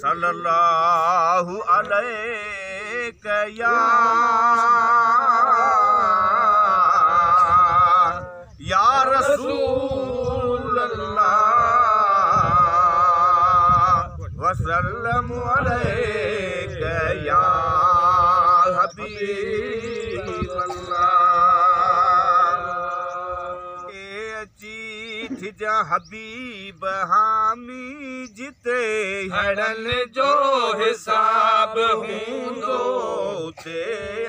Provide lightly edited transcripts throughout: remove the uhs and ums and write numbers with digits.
सल्लल्लाहु अलैहि या रसूल अल्लाह वसल्लम अलैका या हबीब अल्लाह। अची जा हबीब हामी जिते हड़न जो हिसाब हूंदो ते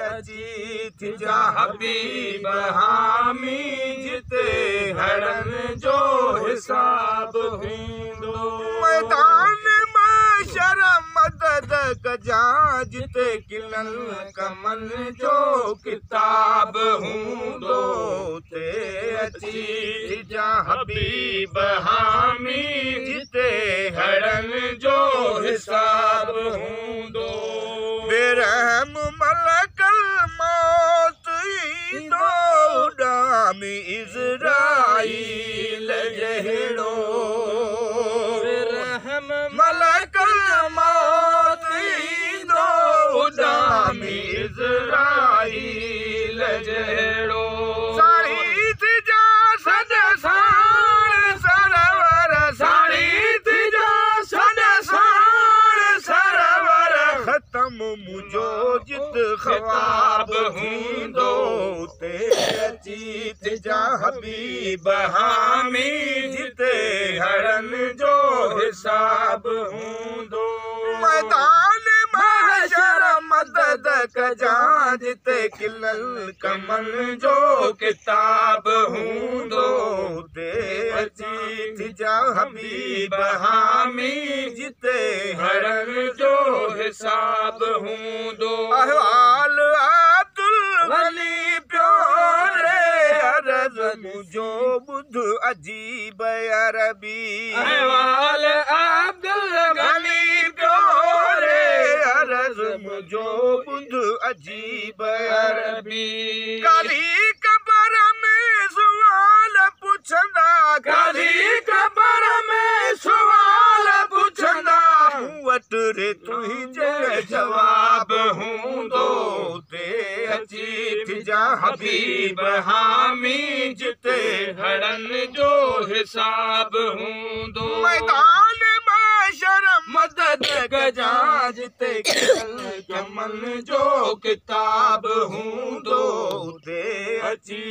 अची जा हबीब हामी जिते हड़न जो हिसाब हूंदो। मैदान महशर मदद कजा जिते किलन कमल जो किताब हूंदो ते अची जा हबीब हामी जिते हड़न जो हिसाब हूंदो। बेरहम मलकल मौत ईंदो उॾामी इज़राईल जहिड़ो। बेरहम मलकल मौत ईंदो उॾामी इज़राईल जहिड़ो। मुझो जित ख्वाब हूंदो ते अची जा हबीब हामी जिते हड़न जो हिसाब हूंदो। मैदान महशर मदद कजा जिते किलल कमल जो किताब हूंदो ते अची जा हबीब हामी जिते हड़न जो हिसाब हूंदो। अहवाल अब्दुल वली प्योरे अर्ज़ मुझो बुध अजीब अरबी। अहवाल अब्दुल वली प्योरे अर्ज़ मुझो बुध अजीब अरबी। काली कबर में सवाल पुछंदा काली कबर में सवाल पुछंदा वट रे तुझे जवाब हूंदो ते अची जा हबीब हामी जिते हड़न जो हिसाब हूंदो। मैदान महशर मदद कजा जिते कमल जो किताब हूंदो ते अची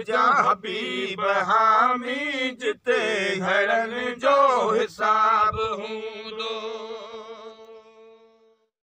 जा हबीब हामी जिते हड़न जो हिसाब हूंदो।